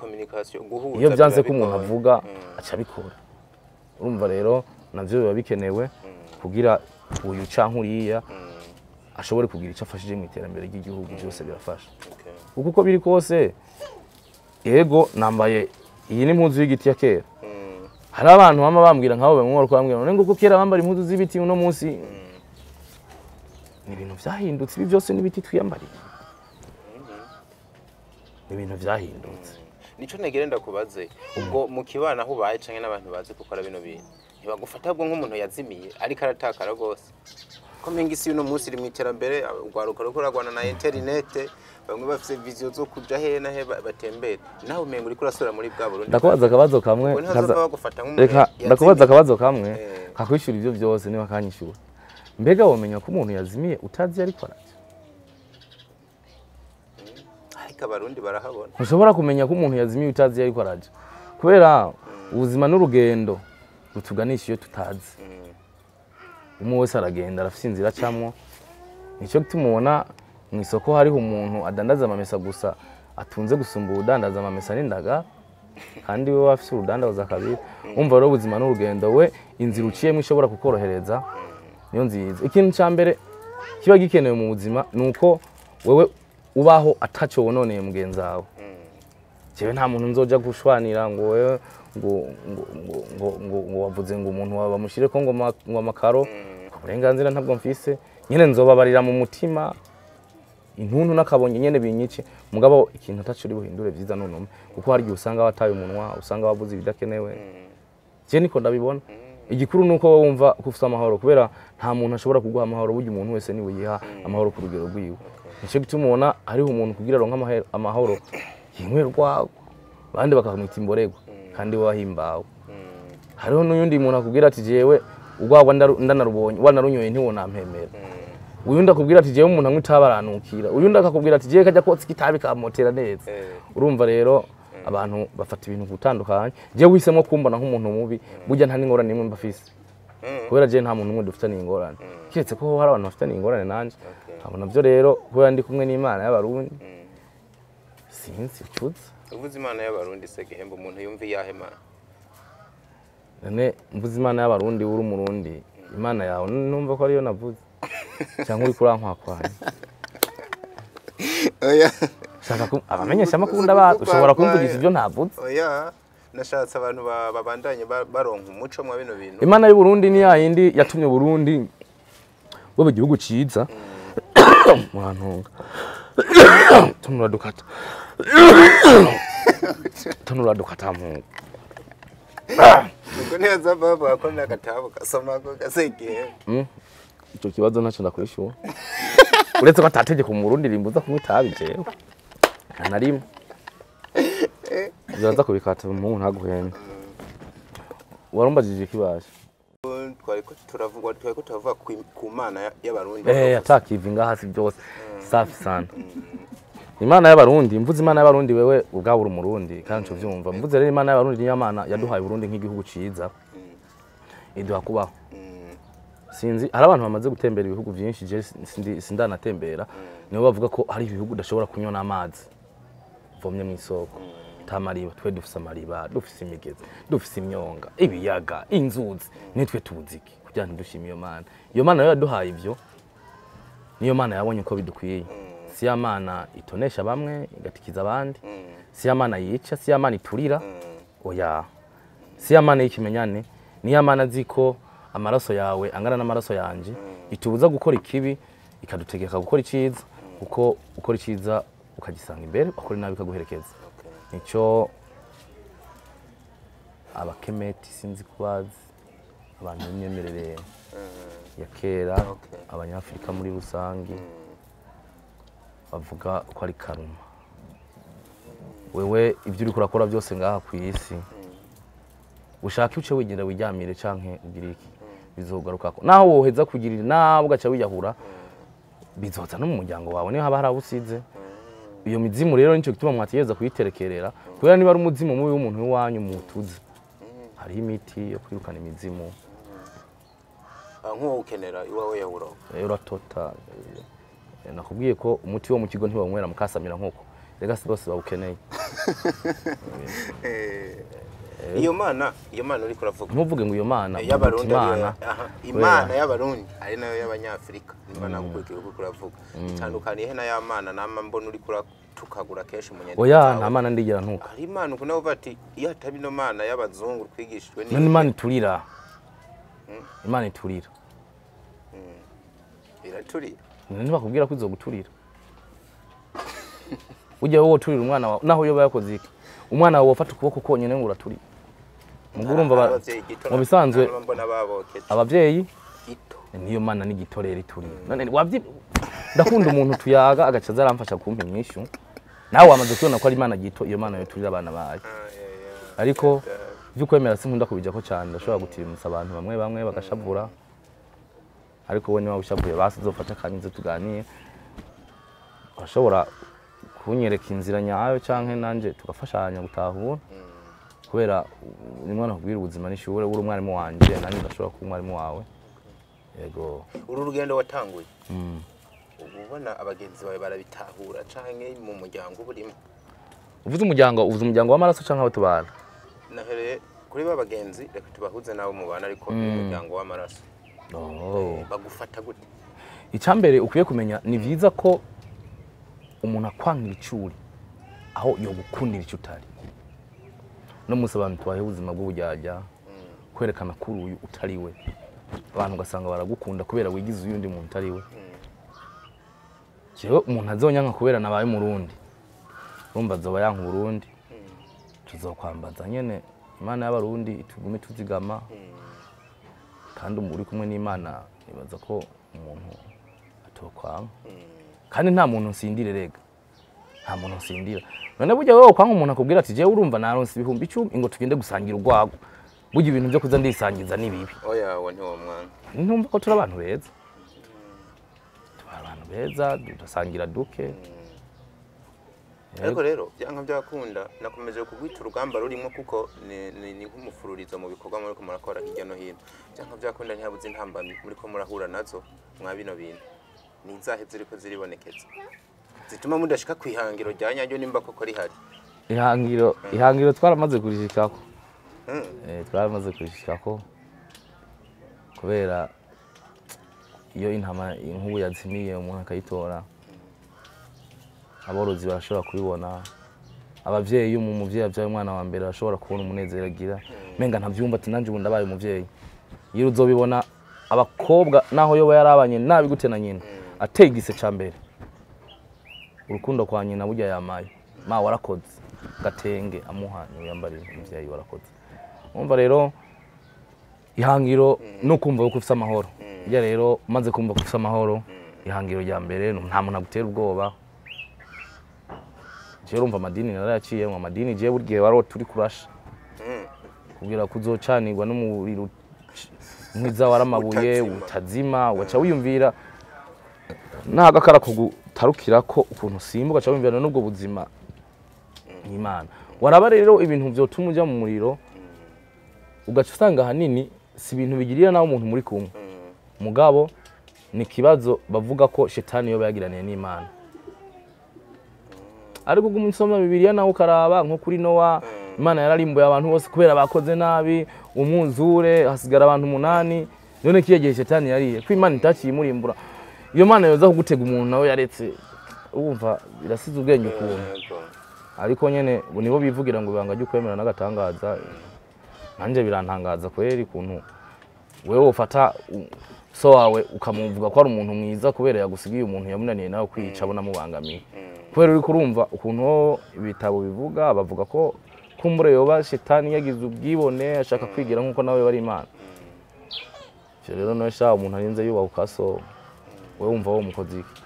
communication guhuza iyo byanze ko umuntu avuga aca bikora urumva rero navyo biba bikenewe kugira uyu canke uriya ashobore kugira icyo afashije mu iterambere ry'igihugu cyose birafasha uko biri kose yego nambaye iyi ni impuzu y'igiti ya kera hari abantu bama bambwira nk'abo bamwe ko bambwira none ngo kera bambara impuzu z'ibiti uno munsi ni ibintu vyahindutse ibi byose n'ibiti twiyambariye ibintu vyahindutse nico negerenda kubaze ubwo mu kibana aho baye canke n'abantu bazi gukora bino bintu ntibagufata bwo nk'umuntu yazimiye ariko aratakara gose ko menga isi uno munsi iri mu iterambere urwaruka ruko ragwana na internet bamwe bafise vision zo kuja he na he batembera nawe menga uri kurasura muri bwa Burundi ndakubaza akabazo kamwe ndakubaza akabazo kamwe kakwishura ivyo byose niba kanyishura mbega womenya ko umuntu yazimiye utazi ariko araje abarundi barahabona ushobora kumenya ko umuntu yazimiye utazi ariko araje kubera ubuzima n'urugendo rutuganisha iyo tutazi umwe wese aragenda arafite inzira acamwo nicyo tumubona mu isoko hariho umuntu adandaza amamesa gusa atunze gusumba udandaza amamesa n'indaga kandi we afite urudandaza kabiri umva rero ubuzima n'urugendo we inzira uciyemo ishobora kukorohereza niyo nziza ikintu cya mbere kiba gikenewe mu buzima nuko wewe ubaho ataco wononeye mugenzi wawe jewe nta muntu nzoja gushwanira ngo wewe ngo wavuze ngo umuntu bamushire ko ngo amakaro uburenganzira ntabwo mfise nyene nzobabarira mu mutima intuntu nakabonye nyene binyice mugabo ikintu ataco uri buhindure vyiza none kuko hari gihe usanga wataye umunwa usanga wavuze ibidakenewe je niko ndabibona igikuru nuko wowe wumva kufisa amahoro kubera nta muntu ashobora kuguha amahoro burya umuntu wese ni wiha amahoro ku rugero rwiwe nico gituma ubona hariho umuntu kugira aronka amahoro yinywera urwago abandi bakamwita imborego kandi we wahimbawe hariho n'uyundi muntu akubwira ati jewe urwagwa ndanarubonye wanarunyoye ntiwonampemera uyundi akubwira ati jewe umuntu anywa itabi aranukira uyundi akakubwira ati jewe kajya kotsa itabi kamotera neza urumva rero abantu bafata ibintu gutandukanye jewe wisemo kumbona nk'umuntu mubi burya nta n'ingorane nimwe mbafise kubera jewe nta muntu umwe dufitanye ingorane kiretse ko hari abantu bafitanye ingorane nanje nkabona byo rero kubera ndi kumwe n'Imana y'abarundi sinzi ucuza uvuze Imana y'abarundi se gihemba umuntu yumva iyahema none mvuze Imana y'abarundi uri umurundi Imana yawe numva ko ariyo navuze cyangwa uri kurankwakwana oya shaka ko abamenyesha amakunda ba ushobora kumvugisha ibyo ntavuze oya nashatse abantu babandanye baronka umuco mwa bino bintu Imana y'u Burundi ni yindi yatumye Burundi wobe gihugu ciza mwantunga tunura dukata mu uko neza baba akona gatabo kasoma ko gaseke icyo kibazo ntacyo ndakwishura uretse ko atategeka mu Burundi rimbuza kunywa itabi jewe ntarimwe byaza kubikata mu ntaguhenda warumbajije kibasha twariko turavuga ku Mana y'abarundi atakivinga hasi byose safi sana Imana y'abarundi mvuze Imana y'abarundi wewe ubwawe uri umurundi kandi cyo vyumva mvuze rero Imana y'abarundi niyo Mana yaduhaye Burundi nk'igihugu ciza iduha kubaho sinzi hari abantu bamaze gutembera ibihugu byinshi je sindanatembera nibo bavuga ko hari ibihugu dashobora kunywa n'amazi vomye mu isoko tamariba twe dufise amariba dufise imigezi dufise imyonga ibiyaga inzuzi nitwe tubuziki kugira ngo dushimiye iyo Mana yaduhaye ivyo niyo Mana yabonye ko bidukwiye si ya Mana itonesha bamwe igatikiza abandi si ya Mana yica si ya Mana iturira oya si ya Mana y'ikimenyane ni ya Mana ziko amaraso yawe angana n'amaraso yanje itubuza gukora ikibi ikadutegeka gukora iciza uko ukora iciza ukagisanga imbere ukora nabi kaguherekeza nico abakemeti sinzi kubazi abantu b'imyemerere ya kera abanyafrika muri rusangi bavuga ko ari karuma wewe ibyo uri kurakora byose ngaha ku isi ushaka uce wigenda wijyamire canke ugiriki bizogaruka ko naho woheza kugirira nawe ugaca wiyahura bizoza no mu muryango wawe niho haba harabusize iyo mizimu rero nico gituma mwatigeza kuyiterekerera kubera niba ari umuzimu mubi w'umuntu w'iwanyu mutuze hari imiti yo kwirukana imizimu nko ukenera iwawe yahura uratota nakubwiye ko umuti wo mu kigo ntiwonywera mukasamira nk'uko rega si bose bawukeneye iyo Mana uri kuravuga ntuvuge ngo iyo Mana y'abarundi Imana y'abarundi ari nayo y'abanyafrika niba nakugiye kuravuga itandukaniye na ya Mana nama mbona uri tukagura keshi munyandiko oya nta Mana ndigira ntuka ari Imana uko navuga ati iyo atabi no Mana y'abazungu twigishijwe ni Imana iturira Imana iturira iraturira nani bakubwira ko izoguturira ujya wowe turira umwana wawe naho yoba yakoze iki umwana wawe wafata ukuboko konyene ngo uraturira mugurumva mu bisanzwe abavyeyi niyo Mana ni gitorera iturira none wavye ndakunda umuntu tuyaga agaca zaramfasha kumpa imyishu nawe wamaze kubona ko ari Imana gito iyo Mana yo turira abana bayo ariko byo kwemera sinkunda kubijya ko cyane ndashobora gutirimutsa abantu bamwe bagashavura ariko wowe niba ushavuye basizofata kanyize tuganiye bashobora kunyereka inzira nyayo canke nanje tugafashanya gutahura kubera nimwana kubwira ubuzima n'ishure uri umwarimu wanje nanje ndashobora kuba umwarimu wawe yego uru rugendo watanguye ubona abagenzi bawe barabitahura canke mu muryango burimo uvuze umuryango w'amaraso canke abo tubana nahere kuri babagenzi reka tubahuze nawo mubana ariko umuryango w'amaraso bagufata gute icambere ukwiye kumenya ni vyiza ko umuntu akwangira icuri aho yo gukundira icutari no musabantu twaye ubuzima bw'ubujyajya kwerekana kuri uyu utari we abantu ugasanga baragukunda kubera wigize uyundi muntu utari we jewe umuntu azonyanka kubera nabaye umurundi urumva azoba yanka Burundi tuzokwambaza nyene Imana y'abarundi itugume tuzigama kandi uri kumwe n'Imana ibaza ko umuntu atokwanga kandi nta muntu nsindire rega nta muntu nsindira none burya wowe kwanga umuntu akubwira ati jewe urumva naronse ibihumbi 10 ngo tugende gusangira urwago burya ibintu byo kuza ndisangiza ni bibi oya wo ntiwo mwana ntumva ko turi abantu beza dusangira duke ariko rero byanka byakunda nakomeje kugwita urugamba rurimo kuko ni nk'umufururizo mu bikorwa muri ko murakora hirya no hino byanka byakunda ntihabuze intambamyi muri ko murahura nazo mwa bino bintu ni inzahe ziriko ziribonekeza zituma mudashika kwihangiro rya nyaryo nimba koko rihari ihangiro twaramaze kurishikako twaramaze kurishikako kubera iyo intama inkubu yazimiye umuntu akayitora aborozi barashobora kubibona abavyeyi mu muvyeyi avyaye umwana wa mbere arashobora kubona umunezero agira menga ntavyumva ati nanje ubundi abaye umuvyeyi iyo uzobibona abakobwa naho yoba yarabanye nabi gute na nyina ategise ca mbere urukundo kwa nyina burya yamaye ma warakoze gatenge amuha yambarira umuvyeyi warakoze umva rero ihangiro no kumva ko ufite amahoro ya rero maze kumva ko ufite amahoro ihangiro rya mbere nta muntu agutera ubwoba je urumva amadini narayaciye mu amadini je burgiye waro turi kurasha kugira kuzocanirwa no mu mwiza waramabuye utazima wacha wiyumvira nagakara kugutarukira ko ukuntu simbuka cha wiyumvira n'ubwo buzima Imana waraba rero ibintu byo tumuja mu muriro ugaca usanga hanini si ibintu bigirira nawo umuntu muri kumwe mugabo ni kibazo bavuga ko shetani yoba yagiraniye n'Imana ariko gumusoma Bibiliya nawo karaba nko kuri Nowa Imana yararimbuye abantu bose kubera bakoze nabi umwuzure hasigara abantu 8 none kiyegeje shetani yariye ko Imana itaciye murimbura iyo Mana yoza kugutega umuntu nawe yaretse urumva birasize ubwenge ukuntu ariko nyene nibo bivugira ngo banga kwemera n'agatangaza nanje birantangaza kweri kuntu wewe ufata so wawe ukamuvuga ko ari umuntu mwiza kubera yagusigiye umuntu yamunaniye nawe kwica abona mubangamiye kubera uri kurumva ukuntu ibitabo bivuga bavuga ko kumbure yoba shetani yagize ubwibone ashaka kwigira nkuko nawe bari Imana rero no sha umuntu arinze yuba ukaso wewe umva wo mukozi iki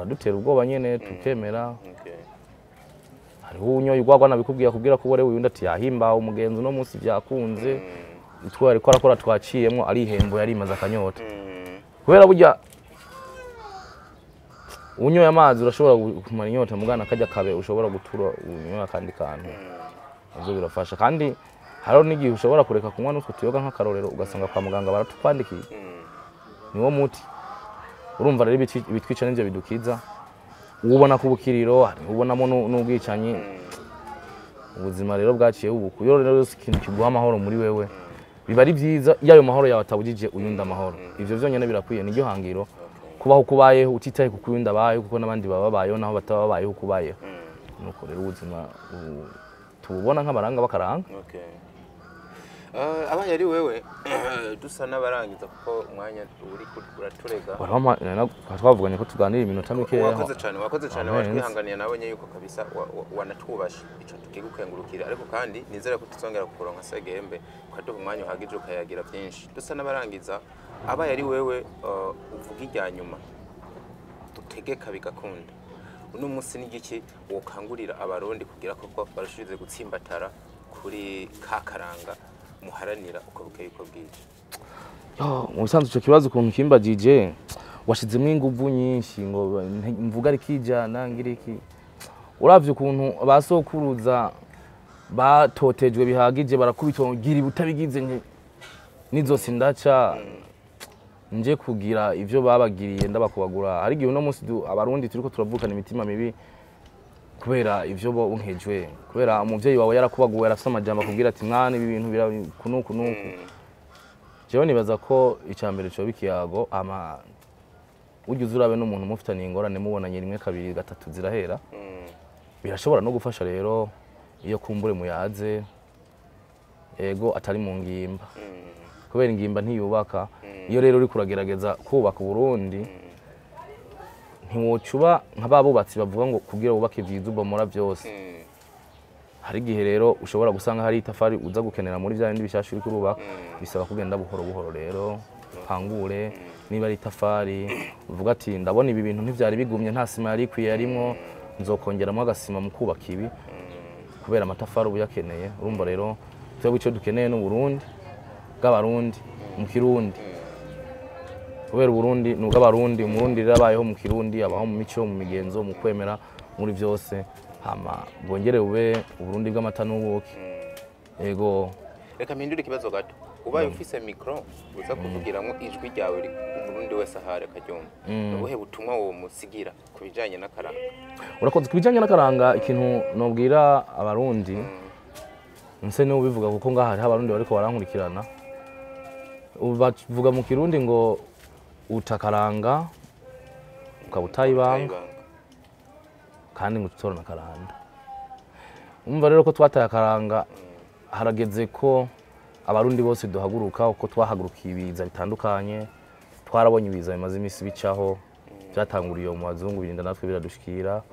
dutera ubwoba nyene tukemera hariho unyoye ugwagwa nabikubwiye kubwira ko bore uyundi ati yahimba umugenzi no munsi byakunze twari ko arakora twaciyemo ari ihembo yari imaze akanyota kubera burya unyoye amazi urashobora kumara inyota mugana kajya kabe ushobora gutura unyoye kandi kantu azo birafasha kandi haro n'igihe ushobora kureka kunywa n'utwo tuyoga nk'akarorero ugasanga kwa muganga baratwandikiye niwo muti urumva rero bitwica n'ibyo bidukiza ubona ku bukiriro ubonamo n'ubwicanyi ubuzima rero bwaciye ubuku yo rero ikintu kiguha amahoro muri wewe biba ari byiza yayo mahoro yawe atabujije uyunda amahoro ivyo vyonyene birakwiye n'iryo hangiro kubaho kubayeho utitaye ku kuyunda baye kuko nabandi baba bayeho naho batababayeho kubayeho nuko rero ubuzima tubona nk'abaranga bakaranga abanye ari wewe dusa n'abarangiza kuko umwanya uri uraturega twavuganye ko tuganira iminota mike wakoze cyane watwihanganiye nabonye yuko kabisa wanatwubashe ico tukigukengurukira ariko kandi nizera ko tuzongera kukuronka segembe ukaduha umwanya uhagije ukayagira byinshi dusa n'abarangiza abaye ari wewe uvuga ijya nyuma dutegeka bigakunda uno munsi n'igiki wokangurira abarundi kugira koko barushirize gutsimbatara kuri kakaranga muharanira uko bukeye uko bwije mu bisanzwe ico kibazo ukuntu kimbagije washizemo inguvu nyinshi ngo mvuga ari kijana ngiriki uravye ukuntu basokuruza batotejwe bihagije barakubitongiri butabigize nizose ndaca nje kugira ivyo babagiriye ndabakubagura hari gihe uno munsi abarundi turiko turavukana imitima mibi kubera ivyo bo nkejwe kubera umuvyeyi wawe yarakubaguwe yarafite amajambo akubwira ati mwana ibi bintu birakunuku jewe nibaza ko icambere cyo bikiyago ama ugize urabe n'umuntu mufitaniye ingorane mubonanye rimwe kabiri gatatu zirahera birashobora no gufasha rero iyo kumbure muyaze ego atari mu ngimba kubera ingimba ntiyubaka iyo rero uri kuragerageza kubaka Burundi ntiwocuba nk'ababubatsi bavuga ngo kugira ubake vyiza ubomora byose hari gihe rero ushobora gusanga hari itafari uza gukenera muri bya bindi bishasha uri kurubaka bisaba kugenda buhoro buhoro rero pangure niba ari itafari uvuga ati ndabona ibi bintu ntivyari bigumye nta sima yari ikwiye yarimwo nzokongeramo agasima mu kubaka ibi kubera amatafari ubu yakeneye urumva rero twebwe icyo dukeneye n'u Burundi bw'abarundi mu Kirundi kubera Burundi n'ubw'abarundi umurundi rirabayeho mu Kirundi abaho mu mico mu migenzo mu kwemera muri byose hama bwongere ube Burundi bw'amata n'ubuki ego reka mpindure ikibazo gato ubaye ufise micro uza kuvugiramo ijwi ryawe Burundi wese ahare karyumva ubuhe butumwa wo musigira kubijanye n'akaranga urakoze kubijanye n'akaranga ikintu nobwira abarundi nse no bivuga kuko ngaha hari abarundi bariko barankurikirana bavuga mu Kirundi ngo utakaranga ukabutayibanga kandi ngo tutorona karanda umva rero ko twataye akaranga harageze ko abarundi bose duhaguruka uko twahagurukiye ibiza bitandukanye twarabonye ibiza bimaze imisi bicaho byatanguriye mu bazungu birinda natwe biradushikira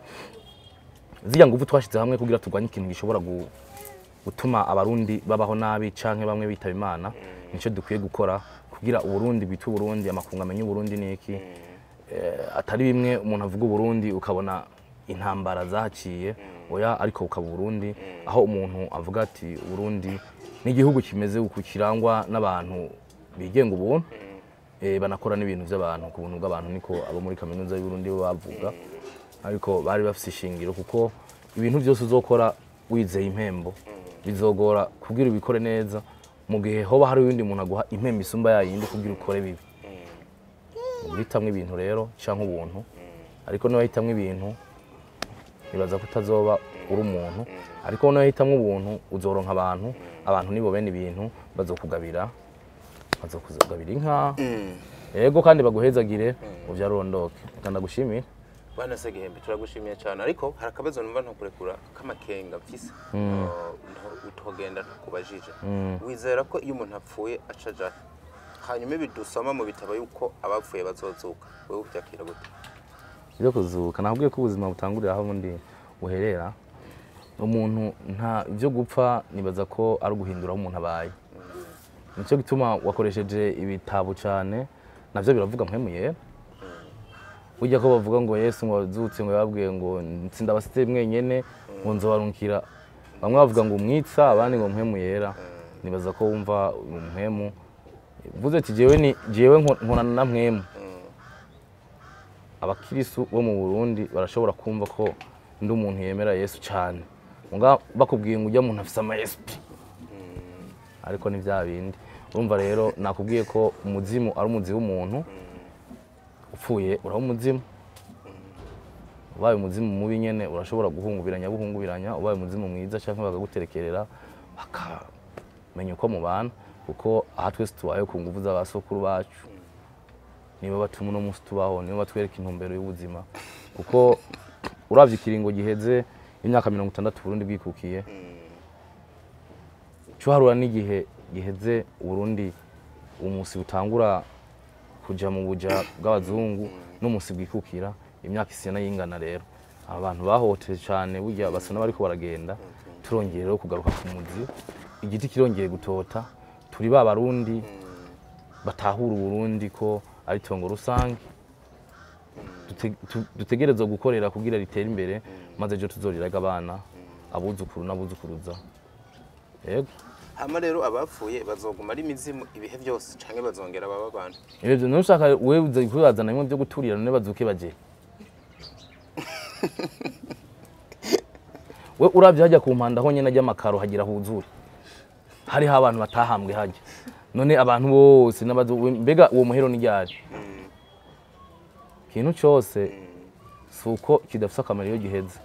zirya nguvu twashize hamwe kugira turwanye ikintu gishobora gutuma abarundi babaho nabi canke bamwe bitaba Imana nico dukwiye gukora kugira uburundi bitu Burundi amakunga amenye Burundi niki atari bimwe umuntu avuga Burundi ukabona intambara zahaciye oya ariko ukaba Burundi aho umuntu avuga ati Burundi ni igihugu kimeze uko kirangwa n'abantu bigenga ubuntu banakora n'ibintu by'abantu ku buntu bw'abantu niko abo muri kaminuza y'u Burundi bavuga ariko bari bafise ishingiro kuko ibintu byose uzokora wizeye impembo bizogora kugira ubikore neza mu gihe hoba hari uwindi muntu aguha impembo isumba yayindi kugira ukore bibi uhitamwe ibintu rero canke ubuntu ariko no hitamwe ibintu nibaza ko utazoba uri umuntu ariko no hitamwe ubuntu uzoronka abantu nibo bene ibintu bazokugabira inka yego kandi baguhezagire uvyarondoke kandi gushimira bana Segihembe turagushimiye cyane ariko hari akabazo numva ntokurekura kamakenga mfise utogenda kubajije wizera ko iyo umuntu apfuye acaja hanyuma bidusoma mu bitabo yuko abapfuye bazozuka wewe uvyakira gute iyo kuzuka nabwiye ko ubuzima butangurira aho ndi buherera umuntu nta ibyo gupfa nibaza ko ari guhindura umuntu abaye nico gituma wakoresheje ibitabo cyane navyo biravuga mpemuyera ujya ko bavuga ngo Yesu ngo azutse ngo yababwiye ngo ntsinda basite mwenyene ngo nzobarunkira bamwe bavuga ngo umwitsa abandi ngo mpemuyera nibaza ko wumva mpemu vuze ati jewe nkorana na mpemu abakirisu bo mu Burundi barashobora kumva ko ndi umuntu yemera Yesu cyane nga bakubwiye ngo ujya umuntu afise ama SP ariko ni bya bindi urumva rero nakubwiye ko umuzimu ari umuzi w'umuntu upfuye uraho umuzimu ubaye umuzimu mubi nyene urashobora guhungubiranya ubaye umuzimu mwiza cyangwa bakaguterekerera bakamenya uko mubana kuko aha twese tubaye ku nguvu z'abasokuru bacu nibo batuma no musi tubaho nibo batwereka intumbero y'ubuzima kuko uravye ikiringo giheze imyaka 60 Burundi bwikukiye cyo harura n'igihe giheze Burundi umusi butangura kuja mu buja bw'abazungu n'umusi bwikukira imyaka isena yingana rero abantu bahote cyane burya basa n'abariko baragenda turongeye rero kugaruka ku muzi igiti kirongeye gutota turi ba barundi batahura Burundi ko ari tongo rusange dutegerezwa gukorera kugira ritere imbere maze ejo tuzoriraga abana abuzukuru n'abuzukuruza yego hama rero abapfuye bazoguma ari imizimu ibihe byose canke bazongera baba abantu ibyo nushaka wewe uza kwibazana bimwe byo guturira none bazuke baje we uravye hajya ku mpanda ho nyene ajya makaro hagira huzuri hariho abantu batahambwe hajya none abantu bose mbega uwo muhero ni ryari ikintu cyose suko kidafite akamaro iyo giheze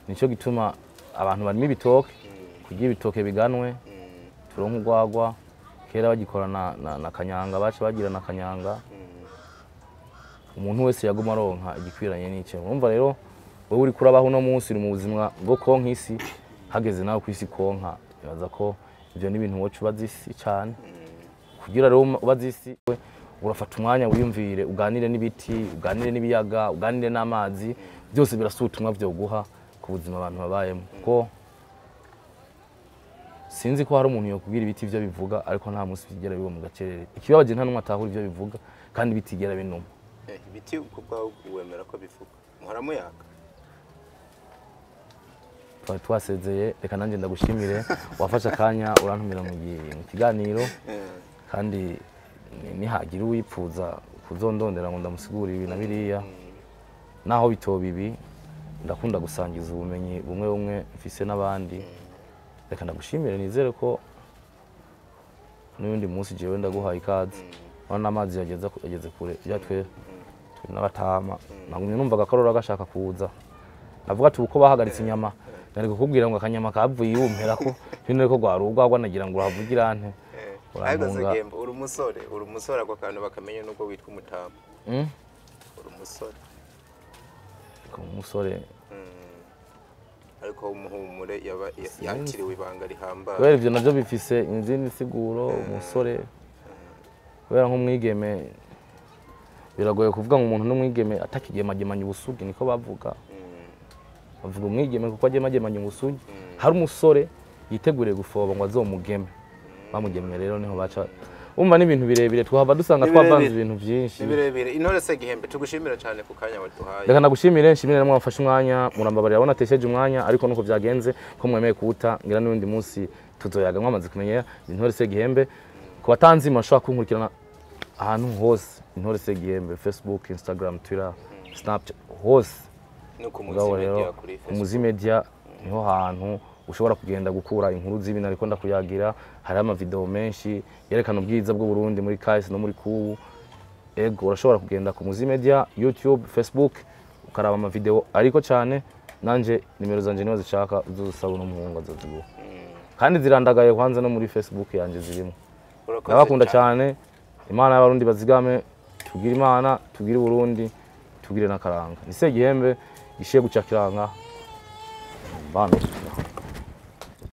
nico gituma abantu barimo ibitoke kugira ibitoke biganwe turonka urwagwa kera bagikora na kanyanga bace bagira na kanyanga umuntu wese yaguma aronka igikwiranye n'icyo urumva rero wowe uri kurabaho no munsi uri mu buzima bwo konka isi hageze nawe ku isi konka bibaza ko ibyo ni ibintu wocu bazisi cyane kugira rero ubazisi we urafata umwanya wiyumvire uganire n'ibiti uganire n'ibiyaga uganire n'amazi byose birasutumwa byo guha ku buzima abantu babayemo ko sinzi ko hari umuntu yo kubwira ibiti byo bivuga ariko nta munsi bigera bibo mu gacerere ikibabaje nta numwe atahura ibyo bivuga kandi bitigera binuma. Ibiti kubwaho wemera ko bifuka muhora muyaga. Twari twasezeye, reka nanjye ndagushimire wafashe akanya urantumira mu kiganiro kandi nihagira uwipfuza kuzondondera ngo ndamusigurire ibi na biriya naho bitoba ibi ndakunda gusangiza ubumenyi bumwe bumwe mfise n'abandi. Reka ndagushimire, nizere ko n'undi munsi jewe ndaguhaye ikaze. Wana amazi yageze kure byatwe n'abatama nagumye numva gakarora gashaka kuza. Navuga ati uko bahagaritse inyama nari kukubwira ngo akanyama kavuye yumpera ko bino ko gwarugwa nagira ngo uravugira ante. Ahagaze gembo uri umusore ako kantu bakamenye nuko witwa umutama. Uri umusore. Ko umusore. Ariko umuhumure yakiriwe ibanga rihambaye. Kubera ivyo navyo bifise inzindi siguro umusore. Kubera nk'umwigeme biragoye kuvuga ngo umuntu n'umwigeme atakigemagimanya ubusugi niko bavuga. Bavuga umwigeme kuko agemagimanya ubusugi. Hari umusore yiteguriye gufoba ngo azomugeme. Bamugemye rero niho baca umva n'ibintu birebire twahava dusanga twavanze ibintu byinshi. Birebire intore se gihembe tugushimira cyane ku kanya waduhaye. Reka nagushimire, nshimire namwe mwafashe umwanya murambabarira abona tesheje umwanya ariko nuko byagenze ko mwemeye kuwuta ngira n'undi munsi tuzoyaga mwamaze kumenyera intore se gihembe ku batanzi mashaka kunkurikirana ahantu hose intore se gihembe Facebook, Instagram, Twitter, Snapchat hose. Nuko Muzi Media niho hantu ushobora kugenda gukura inkuru z'ibintu ariko ndakuyagira. Hari ama video menshi yerekana ubwiza bw'u Burundi muri kahise no muri kubu. Ego urashobora kugenda ku Muzi Media, YouTube, Facebook ukaraba ama video ariko cyane nanje nimero zanje nizo zishaka uzusaba n'umuhungu azoziguha. Kandi zirandagaye kwanza no muri Facebook yanje zirimo. Ndabakunda cyane. Imana y'abarundi bazigame, tugire Imana, tugire Burundi, tugire nakaranga. Nise gihembe gishiye gucakiranga. Bano